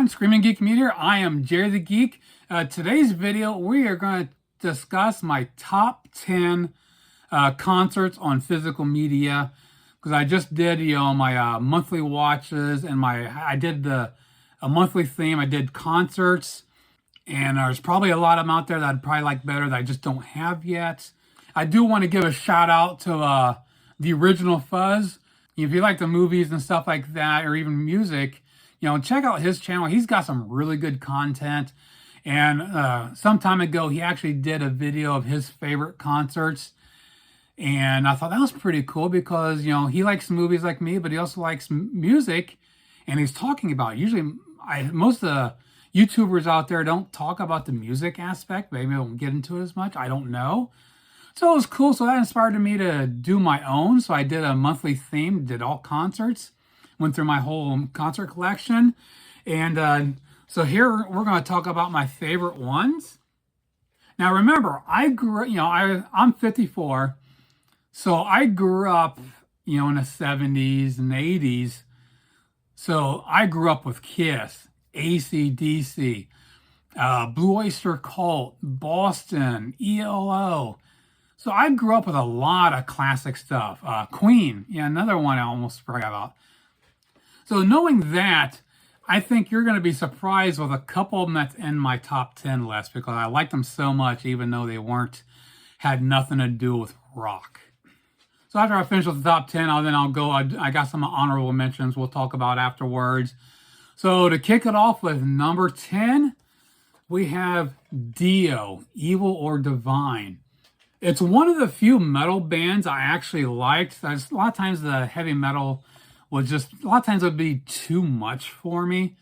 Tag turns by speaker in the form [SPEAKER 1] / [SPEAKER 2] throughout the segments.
[SPEAKER 1] everyone, Screaming Geek Media. I am Jerry the Geek. Today's video, we are going to discuss my top 10 concerts on physical media, because I just did, my monthly watches, and I did a monthly theme. I did concerts, and there's probably a lot of them out there that I'd probably like better that I just don't have yet. I do want to give a shout out to the original Fuzz. If you like the movies and stuff like that, or even music, check out his channel. He's got some really good content. And some time ago, he actually did a video of his favorite concerts. And I thought that was pretty cool because, he likes movies like me, but he also likes music. And he's talking about it. Usually, most of the YouTubers out there don't talk about the music aspect. Maybe they don't get into it as much. I don't know. So it was cool. So that inspired me to do my own. So I did a monthly theme, did all concerts, went through my whole concert collection. And so here we're going to talk about my favorite ones. Now remember, I grew, I'm 54. So I grew up, in the 70s and 80s. So I grew up with Kiss, AC/DC, Blue Oyster Cult, Boston, ELO. So I grew up with a lot of classic stuff. Queen, another one I almost forgot about. So knowing that, I think you're going to be surprised with a couple of them that's in my top 10 list because I like them so much, even though they had nothing to do with rock. So after I finish with the top 10, I'll go. I got some honorable mentions we'll talk about afterwards. So to kick it off with number 10, we have Dio, Evil or Divine. It's one of the few metal bands I actually liked. A lot of times the heavy metal was a lot of times it would be too much for me.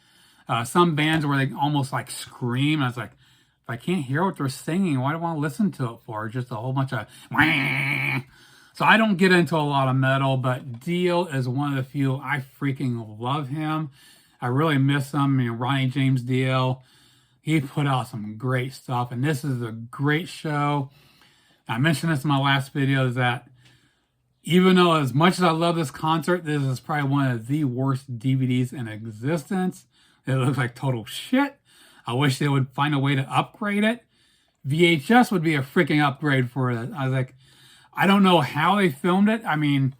[SPEAKER 1] Some bands where they almost like scream. I was like, if I can't hear what they're singing, why do I want to listen to it for? Just a whole bunch of wah. So I don't get into a lot of metal, but Dio is one of the few. I freaking love him. I really miss him. Ronnie James Dio, he put out some great stuff, and this is a great show. I mentioned this in my last video, is that even though as much as I love this concert, this is probably one of the worst DVDs in existence. It looks like total shit. I wish they would find a way to upgrade it. VHS would be a freaking upgrade for it. I was like, I don't know how they filmed it. I mean,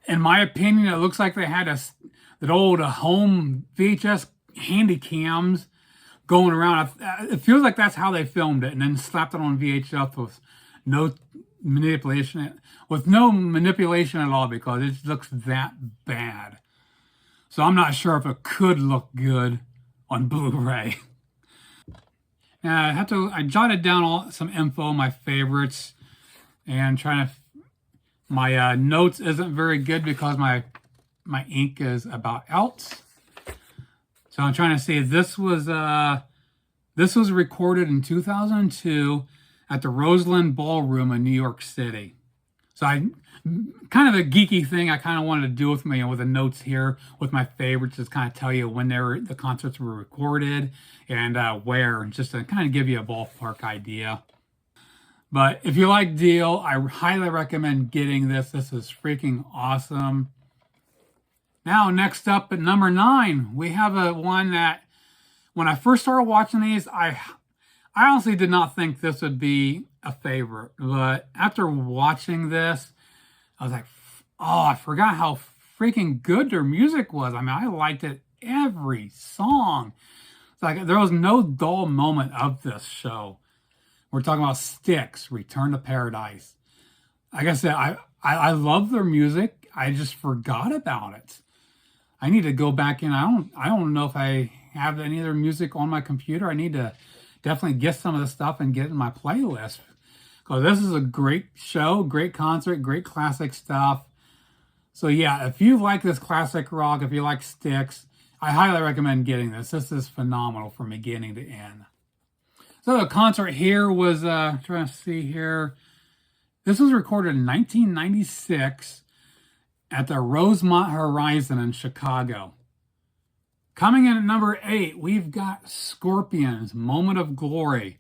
[SPEAKER 1] in my opinion, it looks like they had that old home VHS handy cams going around. It feels like that's how they filmed it, and then slapped it on VHS with no manipulation at all, because it looks that bad. So I'm not sure if it could look good on Blu-ray. Now I jotted down some info, my favorites, and my notes isn't very good because my ink is about out. So I'm trying to see, this was recorded in 2002 at the Roseland Ballroom in New York City. So kind of a geeky thing I kind of wanted to do with the notes here with my favorites, is kind of tell you when the concerts were recorded and where, just to kind of give you a ballpark idea. But if you like Dio, I highly recommend getting this. This is freaking awesome. Now, next up at number 9, we have one that when I first started watching these, I honestly did not think this would be a favorite. But after watching this, I was like, oh, I forgot how freaking good their music was. I mean, I liked it every song. It's like there was no dull moment of this show. We're talking about Styx, Return to Paradise. Like I said, I love their music. I just forgot about it. I need to go back in. I don't know if I have any of their music on my computer. I need to definitely get some of the stuff and get in my playlist, because this is a great show, great concert, great classic stuff. So yeah, if you like this classic rock, if you like Styx, I highly recommend getting this. This is phenomenal from beginning to end. So the concert here was, trying to see here, this was recorded in 1996 at the Rosemont Horizon in Chicago. Coming in at number 8, we've got Scorpions, Moment of Glory.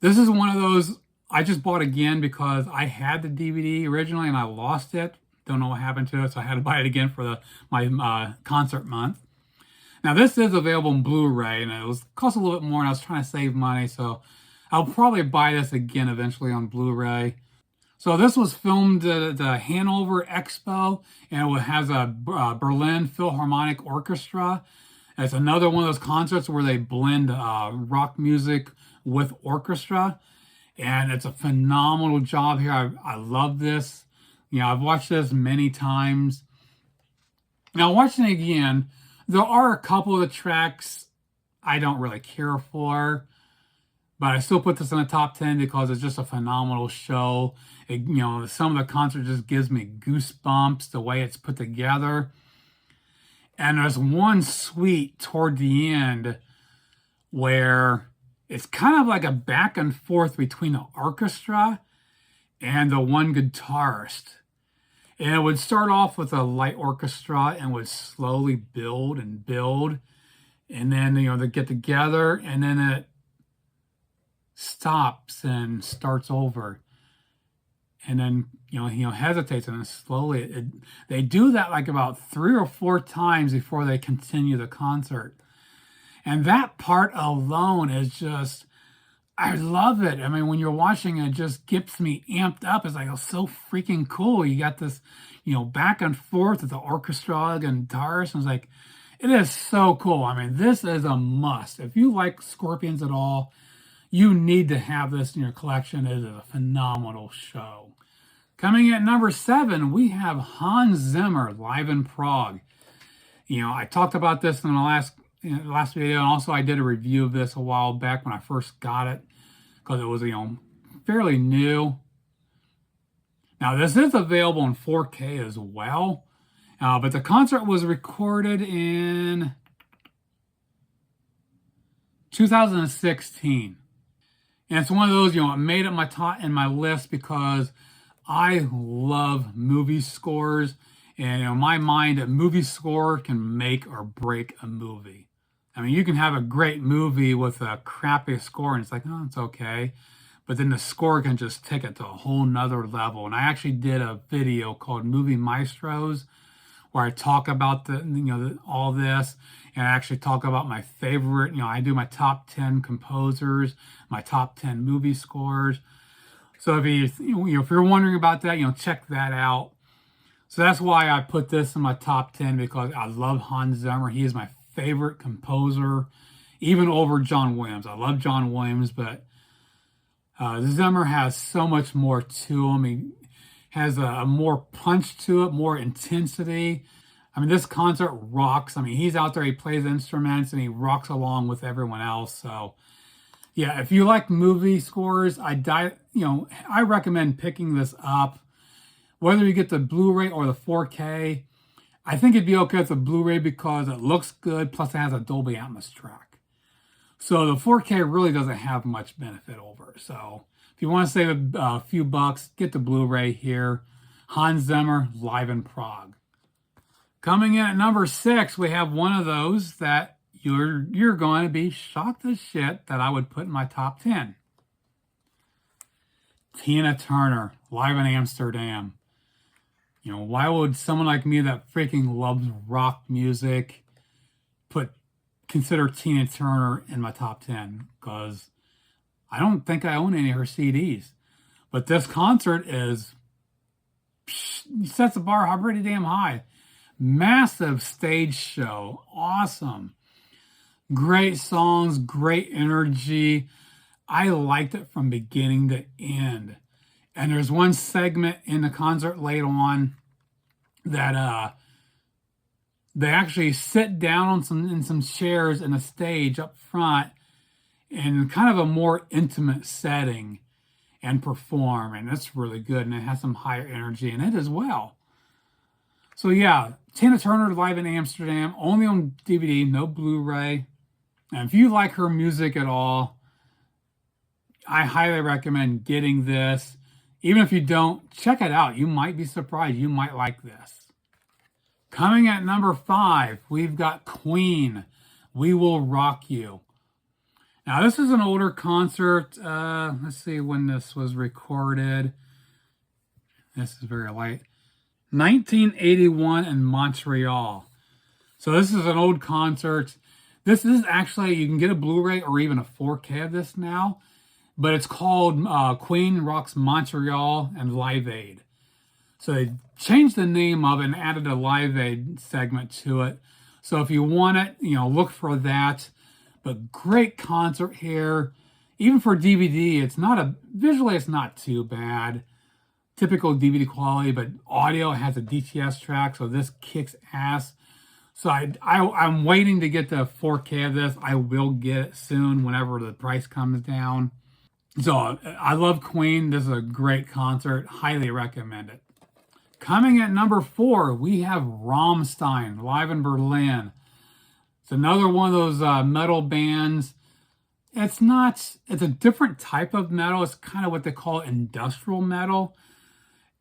[SPEAKER 1] This is one of those I just bought again because I had the DVD originally and I lost it. Don't know what happened to it, so I had to buy it again for my concert month. Now this is available in Blu-ray, and it was cost a little bit more, and I was trying to save money, so I'll probably buy this again eventually on Blu-ray. So this was filmed at the Hanover Expo, and it has a Berlin Philharmonic Orchestra. It's another one of those concerts where they blend rock music with orchestra, and it's a phenomenal job here. I love this. You know, I've watched this many times. Now, watching it again, there are a couple of the tracks I don't really care for, but I still put this in the top 10 because it's just a phenomenal show. It, you know, some of the concert just gives me goosebumps the way it's put together. And there's one suite toward the end where it's kind of like a back and forth between the orchestra and the one guitarist. And it would start off with a light orchestra and would slowly build and build. And then, you know, they get together and then it stops and starts over. And then, you know, hesitates and then slowly. They do that like about 3 or 4 times before they continue the concert. And that part alone is just, I love it. I mean, when you're watching it, it just gets me amped up. It's like, oh, so freaking cool. You got this, you know, back and forth with the orchestra and guitars. And it's like, it is so cool. I mean, this is a must. If you like Scorpions at all, you need to have this in your collection. It is a phenomenal show. Coming at number 7, we have Hans Zimmer live in Prague. You know, I talked about this in the last video, and also I did a review of this a while back when I first got it because it was, you know, fairly new. Now, this is available in 4K as well, but the concert was recorded in 2016. And it's one of those, you know, it made it my list because I love movie scores. And in my mind, a movie score can make or break a movie. I mean, you can have a great movie with a crappy score and it's like, oh, it's okay. But then the score can just take it to a whole nother level. And I actually did a video called Movie Maestros where I talk about all this, and I actually talk about my favorite, you know, I do my top 10 composers, my top 10 movie scores. So if you're wondering about that, you know, check that out. So that's why I put this in my top 10, because I love Hans Zimmer. He is my favorite composer, even over John Williams. I love John Williams, but Zimmer has so much more to him. He has a more punch to it, more intensity. I mean, this concert rocks. I mean, he's out there, he plays instruments, and he rocks along with everyone else. So, yeah, if you like movie scores, I recommend picking this up. Whether you get the Blu-ray or the 4K, I think it'd be okay with the Blu-ray because it looks good, plus it has a Dolby Atmos track. So the 4K really doesn't have much benefit over. So if you want to save a few bucks, get the Blu-ray here. Hans Zimmer, live in Prague. Coming in at number 6, we have one of those that you're going to be shocked as shit that I would put in my top 10. Tina Turner, live in Amsterdam. You know, why would someone like me that freaking loves rock music consider Tina Turner in my top 10? Because I don't think I own any of her CDs. But this concert sets the bar pretty damn high. Massive stage show. Awesome. Great songs, great energy. I liked it from beginning to end. And there's one segment in the concert later on that they actually sit down in some chairs in a stage up front in kind of a more intimate setting and perform. And that's really good. And it has some higher energy in it as well. So yeah, Tina Turner live in Amsterdam, only on DVD, no Blu-ray. And if you like her music at all, I highly recommend getting this. Even if you don't, check it out. You might be surprised. You might like this. Coming at number 5, we've got Queen, We Will Rock You. Now, this is an older concert. Let's see when this was recorded. This is very light. 1981 in Montreal. So this is an old concert. This is actually, you can get a Blu-ray or even a 4K of this now, but it's called Queen Rocks Montreal and Live Aid. So they changed the name of it and added a Live Aid segment to it. So if you want it, look for that. But great concert here. Even for DVD, visually it's not too bad. Typical DVD quality, but audio has a DTS track, so this kicks ass. So I'm waiting to get the 4K of this. I will get it soon whenever the price comes down. So I love Queen. This is a great concert. Highly recommend it. Coming at number 4, we have Rammstein, live in Berlin. It's another one of those metal bands. It's a different type of metal. It's kind of what they call industrial metal.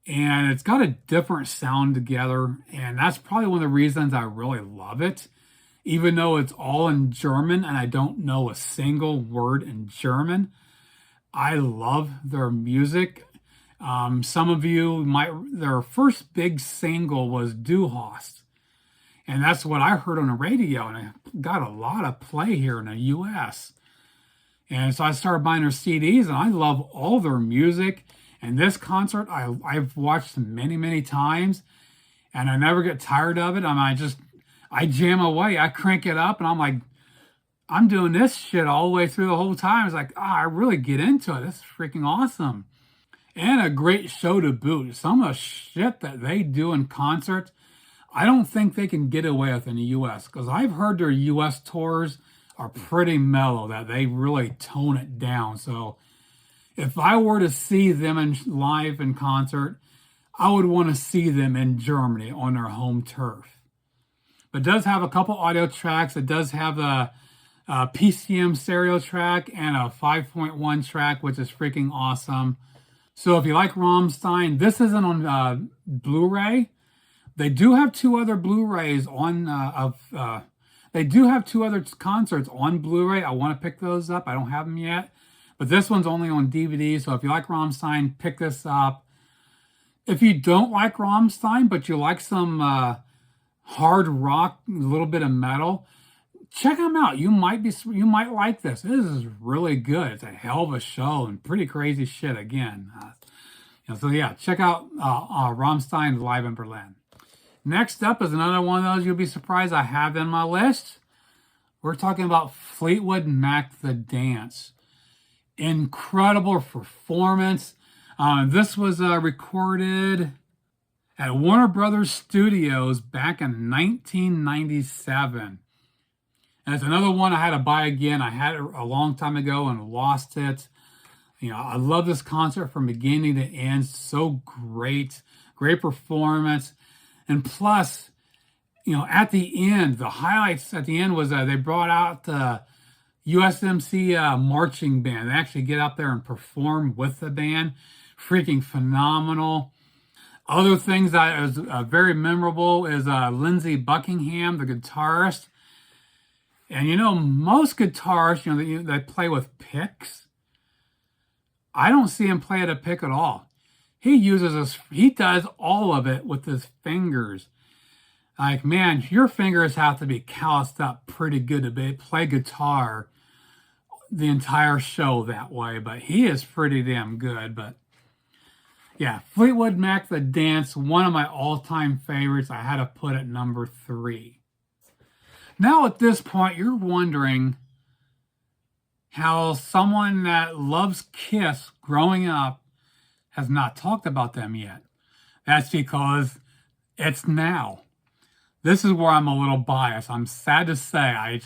[SPEAKER 1] And it's got a different sound together. And that's probably one of the reasons I really love it. Even though it's all in German and I don't know a single word in German, I love their music. Some of you their first big single was Du Hast. And that's what I heard on the radio. And I got a lot of play here in the US. And so I started buying their CDs, and I love all their music. And this concert, I've watched many, many times, and I never get tired of it. I jam away. I crank it up, and I'm like, I'm doing this shit all the way through the whole time. It's like, I really get into it. This is freaking awesome. And a great show to boot. Some of the shit that they do in concerts, I don't think they can get away with in the US, because I've heard their US tours are pretty mellow, that they really tone it down. So if I were to see them live in concert, I would want to see them in Germany on their home turf. But it does have a couple audio tracks. It does have a PCM stereo track and a 5.1 track, which is freaking awesome. So if you like Rammstein, this isn't on Blu-ray. They do have 2 other Blu-rays they do have 2 other concerts on Blu-ray. I want to pick those up. I don't have them yet. But this one's only on DVD. So if you like Rammstein, pick this up. If you don't like Rammstein, but you like some hard rock, a little bit of metal, check them out. You might like this. This is really good. It's a hell of a show and pretty crazy shit again. So yeah, check out Rammstein live in Berlin. Next up is another one of those you'll be surprised I have in my list. We're talking about Fleetwood Mac The Dance. Incredible performance. This was recorded at Warner Brothers Studios back in 1997. And it's another one I had to buy again. I had it a long time ago and lost it. I love this concert from beginning to end. So great. Great performance. And plus, at the end, the highlights at the end was they brought out the USMC marching band. They actually get up there and perform with the band. Freaking phenomenal. Other things that is very memorable is Lindsey Buckingham, the guitarist. And most guitarists, they play with picks. I don't see him play at a pick at all. He does all of it with his fingers. Like, man, your fingers have to be calloused up pretty good to play guitar the entire show that way. But he is pretty damn good. But yeah, Fleetwood Mac The Dance, one of my all-time favorites. I had to put at number 3. Now at this point, you're wondering how someone that loves Kiss growing up has not talked about them yet. That's because it's now. This is where I'm a little biased. I'm sad to say. I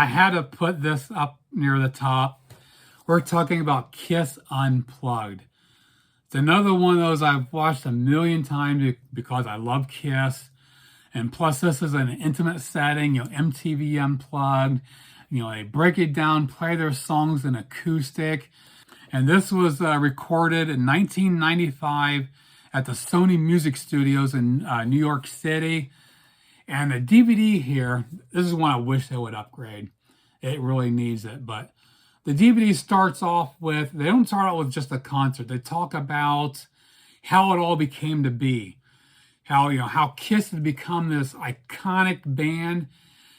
[SPEAKER 1] had to put this up near the top. We're talking about Kiss Unplugged. It's another one of those I've watched a million times because I love Kiss. And plus, this is an intimate setting, MTV Unplugged. They break it down, play their songs in acoustic. And this was recorded in 1995 at the Sony Music Studios in New York City. And the DVD here, this is one I wish they would upgrade. It really needs it. But the DVD starts off with, they don't start out with just a concert. They talk about how it all became to be. how Kiss has become this iconic band,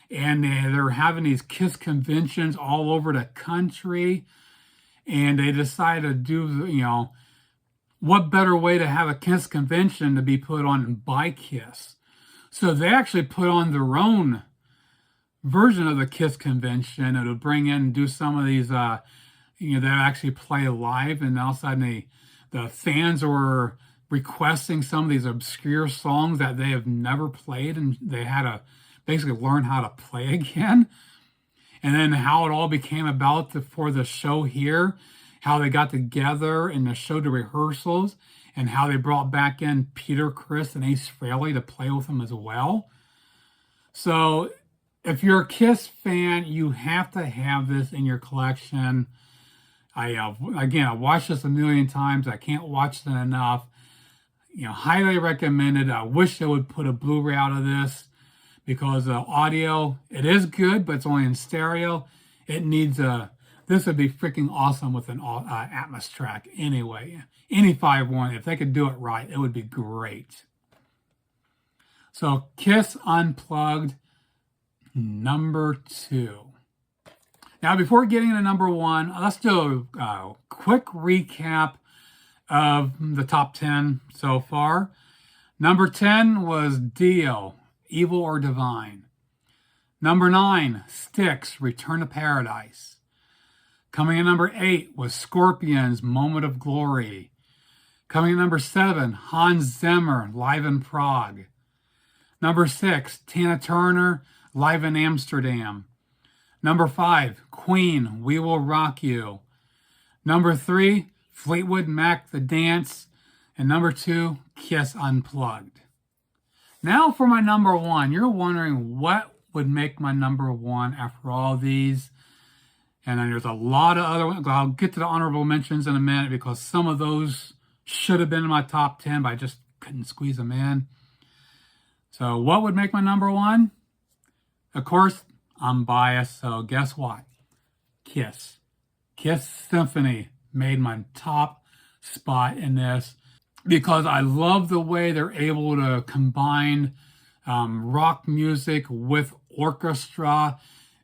[SPEAKER 1] and they're having these Kiss conventions all over the country, and they decided to do, what better way to have a Kiss convention to be put on by Kiss. So they actually put on their own version of the Kiss convention. It'll bring in and do some of these, they actually play live, and all of a sudden the fans were requesting some of these obscure songs that they have never played, and they had to basically learn how to play again. And then how it all became about for the show here, how they got together and the show, the rehearsals, and how they brought back in Peter, Chris, and Ace Frehley to play with them as well. So if you're a Kiss fan, you have to have this in your collection. I've watched this a million times. I can't watch it enough. Highly recommended. I wish they would put a Blu-ray out of this, because the audio, it is good, but it's only in stereo. It needs this would be freaking awesome with an Atmos track anyway. Any 5.1, if they could do it right, it would be great. So Kiss Unplugged, number 2. Now, before getting into number 1, let's do a quick recap of the top 10 so far. Number 10 was Dio, Evil or Divine. Number 9, Styx, Return to Paradise. Coming in number 8 was Scorpions, Moment of Glory. Coming in number 7, Hans Zimmer, Live in Prague. Number 6, Tina Turner, Live in Amsterdam. Number 5, Queen, We Will Rock You. Number 3, Fleetwood Mac, The Dance. And number 2, Kiss Unplugged. Now for my number 1. You're wondering what would make my number 1 after all these. And then there's a lot of other ones. I'll get to the honorable mentions in a minute, because some of those should have been in my top 10, but I just couldn't squeeze them in. So what would make my number 1? Of course, I'm biased, so guess what? Kiss. Kiss Symphony made my top spot in this, because I love the way they're able to combine rock music with orchestra.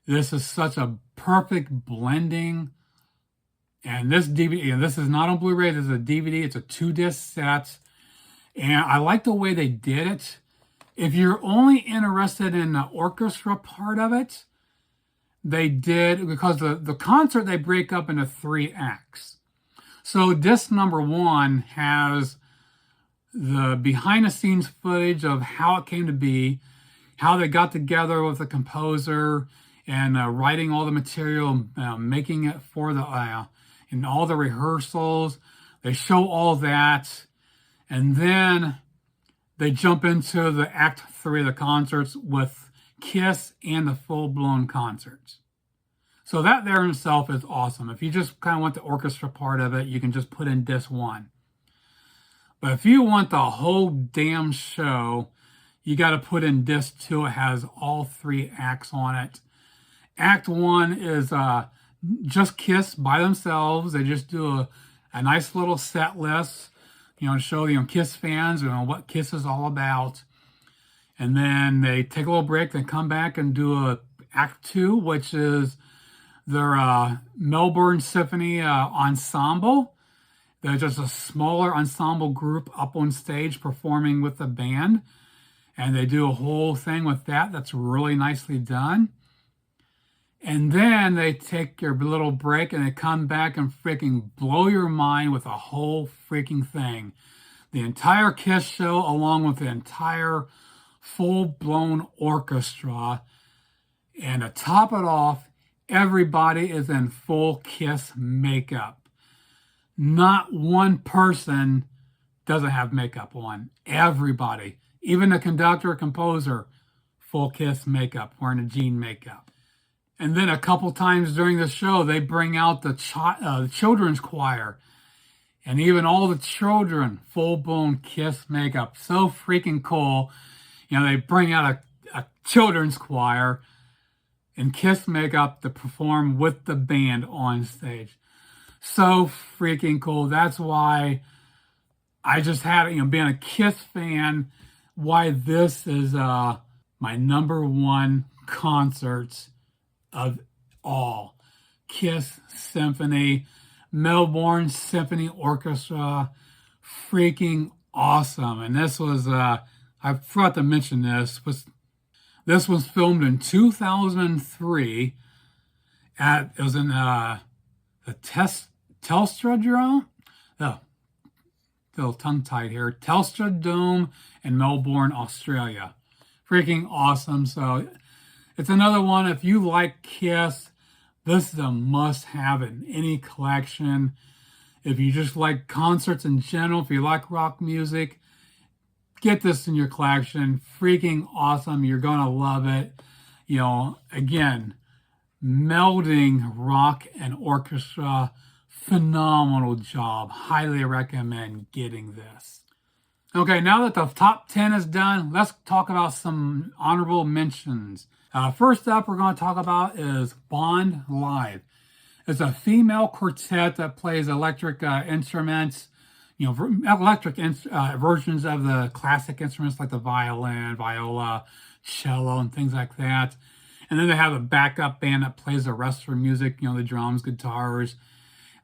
[SPEAKER 1] This is such a perfect blending. And this DVD, and this is not on Blu-ray, this is a DVD. It's a 2-disc set. And I like the way they did it. If you're only interested in the orchestra part of it, they did, because the concert, they break up into 3 acts. So disc number 1 has the behind-the-scenes footage of how it came to be, how they got together with the composer, and writing all the material, making it for the, and all the rehearsals. They show all that, and then they jump into the Act 3 of the concerts with Kiss and the full-blown concerts. So that there in itself is awesome. If you just kind of want the orchestra part of it, you can just put in disc 1. But if you want the whole damn show, you got to put in disc 2. It has all 3 acts on it. Act 1 is just Kiss by themselves. They just do a nice little set list, to show Kiss fans what Kiss is all about. And then they take a little break, then come back and do a Act 2, which is their Melbourne Symphony ensemble. They're just a smaller ensemble group up on stage performing with the band. And they do a whole thing with that. That's really nicely done. And then they take your little break and they come back and freaking blow your mind with a whole freaking thing. The entire Kiss show, along with the entire full-blown orchestra. And to top it off, everybody is in full Kiss makeup. Not one person doesn't have makeup on. Everybody. Even the conductor, composer, full Kiss makeup, wearing a jean makeup. And then a couple times during the show, they bring out the children's choir. And even all the children, full-blown Kiss makeup. So freaking cool. They bring out a children's choir in Kiss makeup to perform with the band on stage. So freaking cool. That's why I just had, being a Kiss fan, why this is my number one concerts of all. Kiss Symphony, Melbourne Symphony Orchestra, freaking awesome. And this was, I forgot to mention this was filmed in 2003 it was in the Telstra Dome. Oh, a little tongue-tied here. Telstra Dome in Melbourne, Australia. Freaking awesome. So it's another one. If you like Kiss, this is a must-have in any collection. If you just like concerts in general, if you like rock music, get this in your collection. Freaking awesome. You're going to love it. You know, again, melding rock and orchestra. Phenomenal job. Highly recommend getting this. Okay, now that the top 10 is done, let's talk about some honorable mentions. First up, we're going to talk about is Bond Live. It's a female quartet that plays electric instruments, you know, electric versions of the classic instruments like the violin, viola, cello, and things like that. And then they have a backup band that plays the rest of their music, you know, the drums, guitars.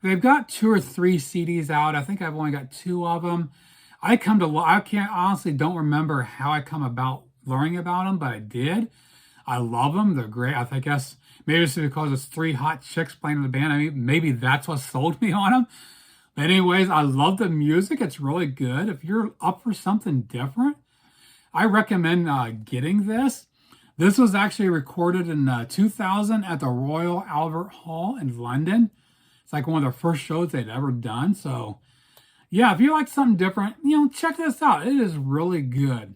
[SPEAKER 1] They've got 2 or 3 CDs out. I think I've only got 2 of them. I can't honestly don't remember how I come about learning about them, but I did. I love them. They're great. I guess maybe it's because it's 3 hot chicks playing in the band. I mean, maybe that's what sold me on them. But anyways, I love the music. It's really good. If you're up for something different, I recommend getting this. This was actually recorded in 2000 at the Royal Albert Hall in London. It's like one of the first shows they'd ever done. So, yeah, if you like something different, you know, check this out. It is really good.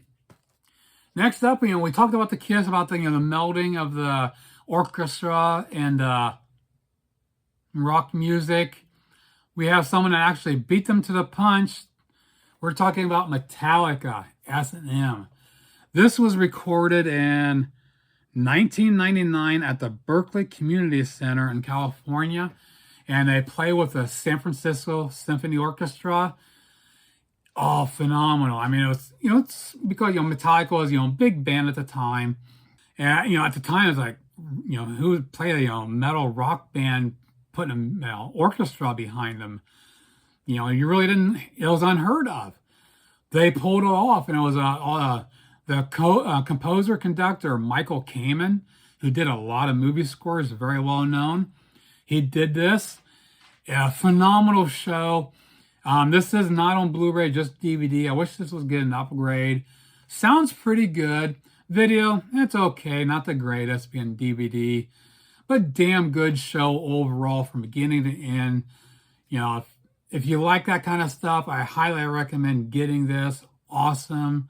[SPEAKER 1] Next up, you know, we talked about the Kiss, about the, you know, the melding of the orchestra and rock music. We have someone that actually beat them to the punch. We're talking about Metallica, S&M. This was recorded in 1999 at the Berkeley Community Center in California. And they play with the San Francisco Symphony Orchestra. Oh, phenomenal. I mean, it was, you know, it's because, you know, Metallica was, you know, a big band at the time. And, you know, at the time, it was like, you know, who would play a, you know, metal rock band putting a, you know, orchestra behind them? You know, you really didn't, it was unheard of. They pulled it off, and it was the composer conductor, Michael Kamen, who did a lot of movie scores, very well known. He did this. A phenomenal show. This is not on Blu-ray, just DVD. I wish this was getting an upgrade. Sounds pretty good. Video, it's okay. Not the greatest being DVD. But damn good show overall from beginning to end. You know, if you like that kind of stuff, I highly recommend getting this. Awesome.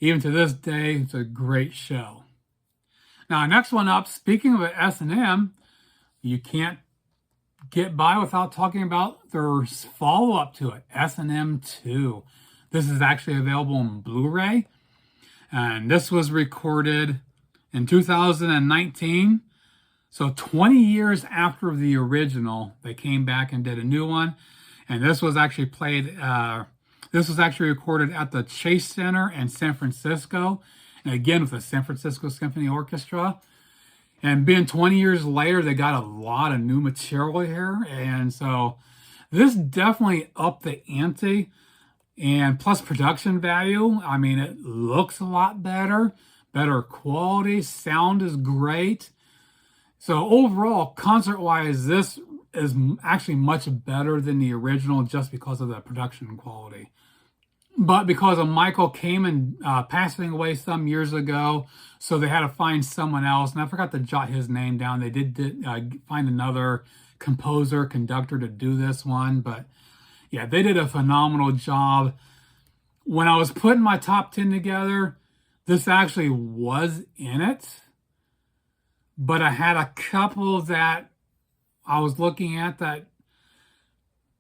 [SPEAKER 1] Even to this day, it's a great show. Now, next one up, speaking of S&M, you can't get by without talking about their follow-up to it, S&M 2. This is actually available on Blu-ray, and this was recorded in 2019. So 20 years after the original, they came back and did a new one, and this was actually recorded at the Chase Center in San Francisco, and again with the San Francisco Symphony Orchestra. And being 20 years later, they got a lot of new material here. And so this definitely upped the ante. And plus production value, I mean, it looks a lot better quality, sound is great. So overall, concert-wise, this is actually much better than the original just because of the production quality. But because of Michael Kamen passing away some years ago, so they had to find someone else. And I forgot to jot his name down. They did find another composer, conductor to do this one. But yeah, they did a phenomenal job. When I was putting my top 10 together, this actually was in it. But I had a couple that I was looking at that,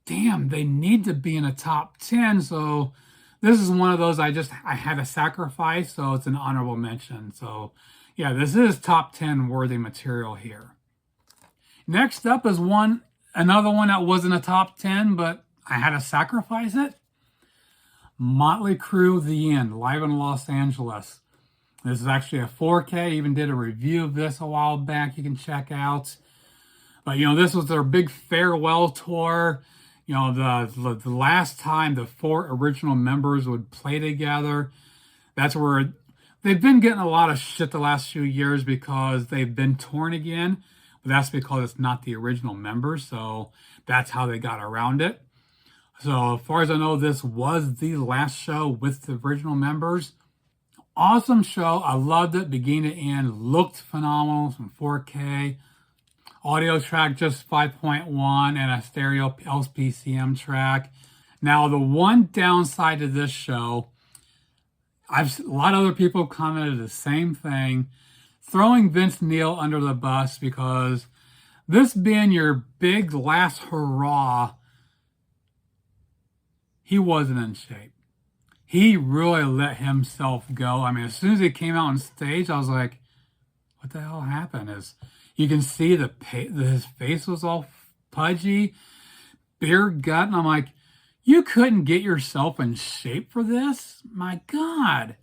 [SPEAKER 1] damn, they need to be in a top 10. So this is one of those I had to sacrifice, so it's an honorable mention. So yeah, this is top 10 worthy material here. Next up is another one that wasn't a top 10, but I had to sacrifice it. Motley Crue, The End, live in Los Angeles. This is actually a 4K. Even did a review of this a while back you can check out. But, this was their big farewell tour. The last time the 4 original members would play together. That's where they've been getting a lot of shit the last few years because they've been torn again. But that's because it's not the original members. So that's how they got around it. So as far as I know, this was the last show with the original members. Awesome show. I loved it beginning to end. Looked phenomenal. Some 4K. Audio track just 5.1 and a stereo LPCM track. Now, the one downside to this show, a lot of other people commented the same thing, throwing Vince Neil under the bus because this being your big last hurrah, he wasn't in shape. He really let himself go. I mean, as soon as he came out on stage, I was like, what the hell happened? You can see his face was all pudgy, bare gut, and I'm like, you couldn't get yourself in shape for this? My God.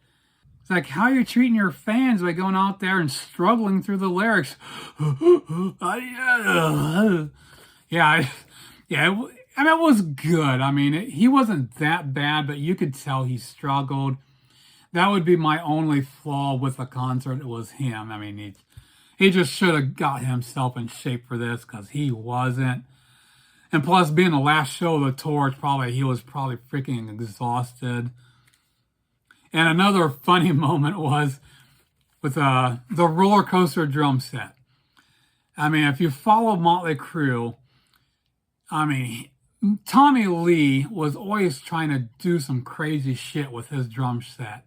[SPEAKER 1] It's like, how you're treating your fans by going out there and struggling through the lyrics. Yeah, it was good. I mean, he wasn't that bad, but you could tell he struggled. That would be my only flaw with the concert. It was him. I mean, he just should have got himself in shape for this because he wasn't. And plus, being the last show of the tour, he was probably freaking exhausted. And another funny moment was with the roller coaster drum set. I mean, if you follow Motley Crue, I mean, Tommy Lee was always trying to do some crazy shit with his drum set.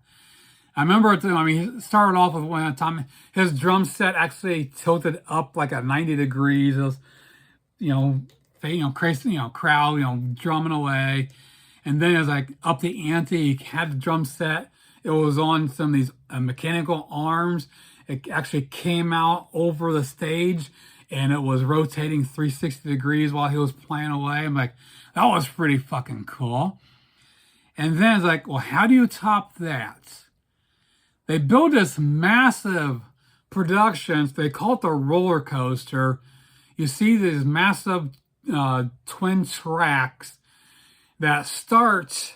[SPEAKER 1] I remember, he started off with one time, his drum set actually tilted up like at 90 degrees. It was, crazy, crowd, drumming away. And then it was like up the ante. He had the drum set. It was on some of these mechanical arms. It actually came out over the stage and it was rotating 360 degrees while he was playing away. I'm like, that was pretty fucking cool. And then it's like, well, how do you top that? They built this massive productions. They call it the roller coaster. You see these massive twin tracks that start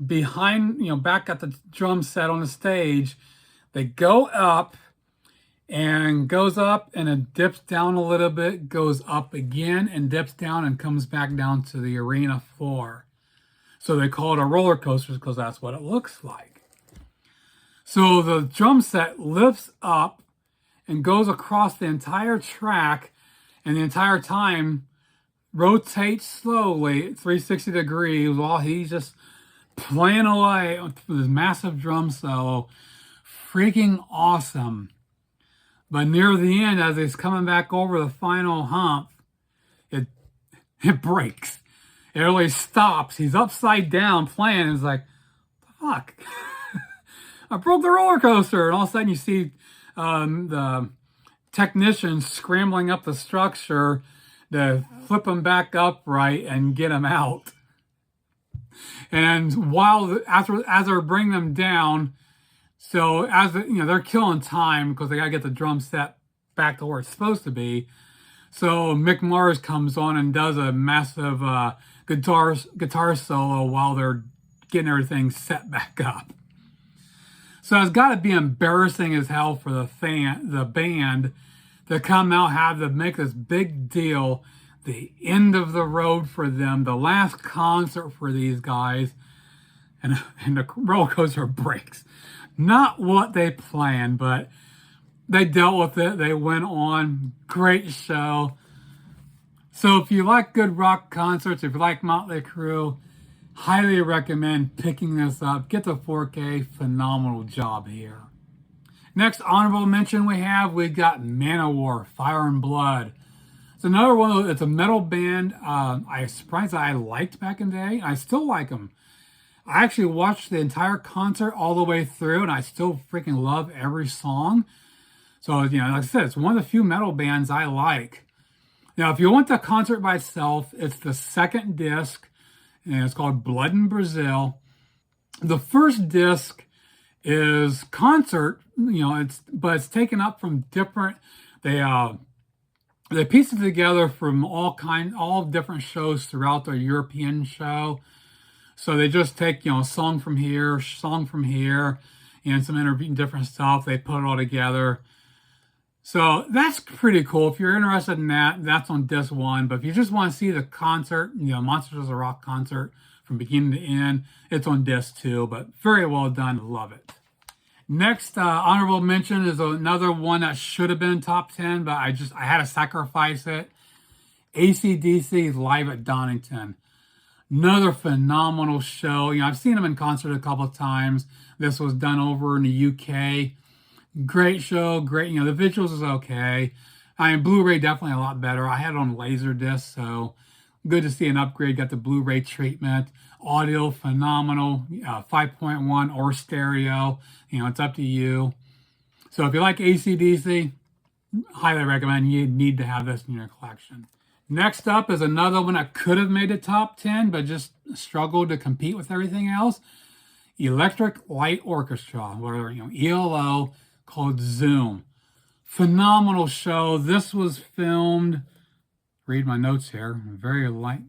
[SPEAKER 1] behind, back at the drum set on the stage. They go up and goes up and it dips down a little bit, goes up again and dips down and comes back down to the arena floor. So they call it a roller coaster because that's what it looks like. So the drum set lifts up and goes across the entire track and the entire time rotates slowly 360 degrees while he's just playing away with this massive drum solo. Freaking awesome. But near the end, as he's coming back over the final hump, it breaks. It really stops. He's upside down playing and it's like, fuck. I broke the roller coaster. And all of a sudden you see the technicians scrambling up the structure to flip him back upright and get him out. And as they're bringing them down, so they're killing time because they got to get the drum set back to where it's supposed to be. So Mick Mars comes on and does a massive guitar solo while they're getting everything set back up. So it's got to be embarrassing as hell for the band to come out, have to make this big deal, the end of the road for them, the last concert for these guys, and the roller coaster breaks. Not what they planned, but they dealt with it. They went on. Great show. So if you like good rock concerts, if you like Motley Crue, highly recommend picking this up. Get the 4K. Phenomenal job here. Next honorable mention we got Manowar, Fire and Blood. It's another one. It's a metal band. I surprised that I liked back in the day. I still like them. I actually watched the entire concert all the way through, and I still freaking love every song. So, like I said, it's one of the few metal bands I like. Now, if you want the concert by itself, it's the second disc, and it's called Blood in Brazil. The first disc is concert, but it's taken up from different. They they piece it together from all different shows throughout the European show. So they just take, song from here, and some interview different stuff. They put it all together. So that's pretty cool. If you're interested in that, that's on disc one. But if you just want to see the concert, Monsters of Rock concert from beginning to end, it's on disc two. But very well done. Love it. Next honorable mention is another one that should have been top 10, but I had to sacrifice it. AC/DC Live at Donington. Another phenomenal show. I've seen them in concert a couple of times. This was done over in the UK. Great show, great. The visuals is okay. Blu-ray definitely a lot better. I had it on Laserdisc, so good to see an upgrade. Got the Blu-ray treatment. Audio phenomenal. 5.1 or stereo. It's up to you. So if you like AC/DC, highly recommend. You need to have this in your collection. Next up is another one that could have made the top 10, but just struggled to compete with everything else. Electric Light Orchestra, or ELO, called Zoom. Phenomenal show. This was filmed, read my notes here, very light.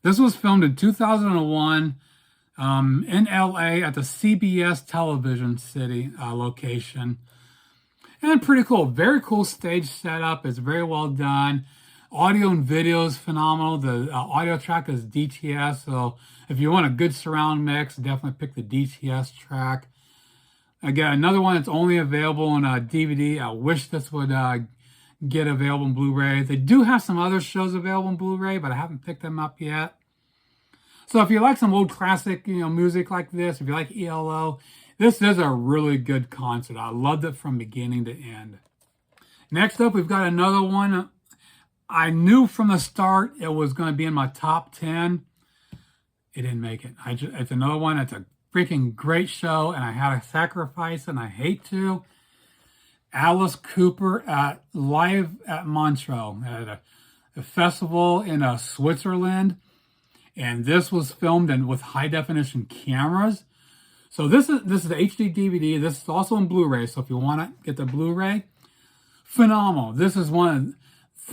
[SPEAKER 1] This was filmed in 2001 in LA at the CBS Television City location. And pretty cool. Very cool stage setup. It's very well done. Audio and video is phenomenal. The audio track is DTS, so if you want a good surround mix, definitely pick the DTS track. Again, another one that's only available on DVD. I wish this would get available in Blu-ray. They do have some other shows available in Blu-ray, but I haven't picked them up yet. So if you like some old classic, music like this, if you like ELO, this is a really good concert. I loved it from beginning to end. Next up, we've got another one. I knew from the start it was going to be in my top 10. It didn't make it. It's another one. It's a freaking great show, and I had to sacrifice it, and I hate to. Alice Cooper live at Montreux at a festival in Switzerland, and this was filmed with high definition cameras. So this is the HD DVD. This is also in Blu-ray. So if you want to get the Blu-ray, phenomenal. This is one of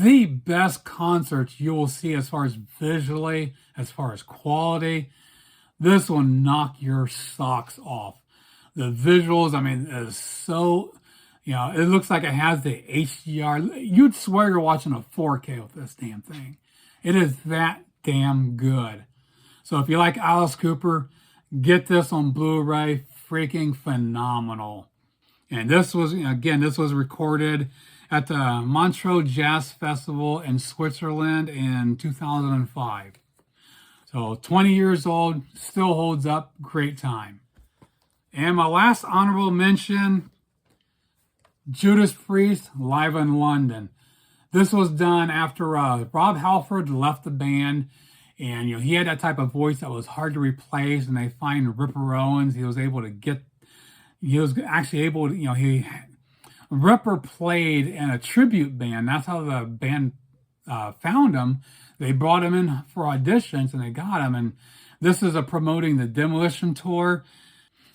[SPEAKER 1] the best concerts you will see as far as visually, as far as quality. This will knock your socks off. The visuals, is so, it looks like it has the HDR. You'd swear you're watching a 4K with this damn thing. It is that damn good. So if you like Alice Cooper, get this on Blu-ray. Freaking phenomenal. And this was, this was recorded at the Montreux Jazz Festival in Switzerland in 2005. So 20 years old, still holds up, great time. And my last honorable mention, Judas Priest live in London. This was done after Rob Halford left the band, and he had that type of voice that was hard to replace, and they find Ripper Owens. He was actually able to, Ripper played in a tribute band. That's how the band found him. They brought him in for auditions, and they got him. And this is promoting the Demolition Tour.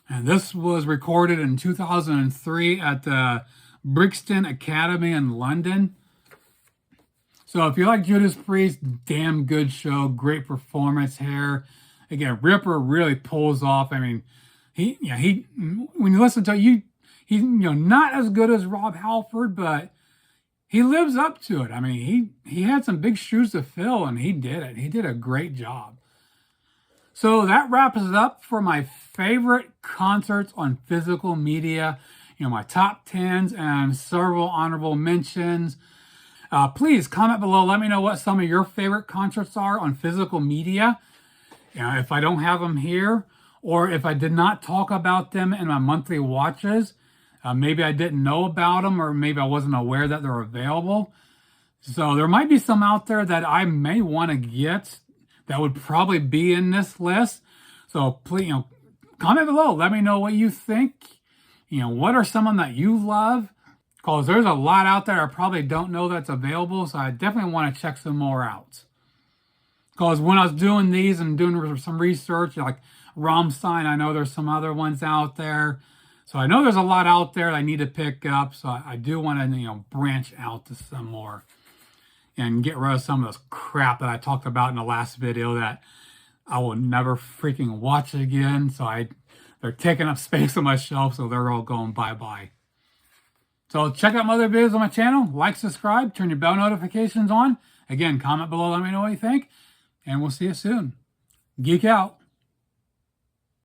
[SPEAKER 1] And this was recorded in 2003 at the Brixton Academy in London. So if you like Judas Priest, damn good show, great performance here. Again, Ripper really pulls off. When you listen to it, he's not as good as Rob Halford, but he lives up to it. He had some big shoes to fill, and he did it. He did a great job. So that wraps it up for my favorite concerts on physical media. My top 10s and several honorable mentions. Please comment below. Let me know what some of your favorite concerts are on physical media. If I don't have them here, or if I did not talk about them in my monthly watches, maybe I didn't know about them, or maybe I wasn't aware that they're available. So there might be some out there that I may want to get that would probably be in this list. So please, comment below. Let me know what you think. What are some of them that you love? Because there's a lot out there I probably don't know that's available. So I definitely want to check some more out. Because when I was doing these and doing some research, like Rammstein. I know there's some other ones out there. So I know there's a lot out there I need to pick up. So I do want to, branch out to some more and get rid of some of this crap that I talked about in the last video that I will never freaking watch again. So they're taking up space on my shelf, so they're all going bye-bye. So check out my other videos on my channel. Like, subscribe, turn your bell notifications on. Again, comment below, let me know what you think. And we'll see you soon. Geek out.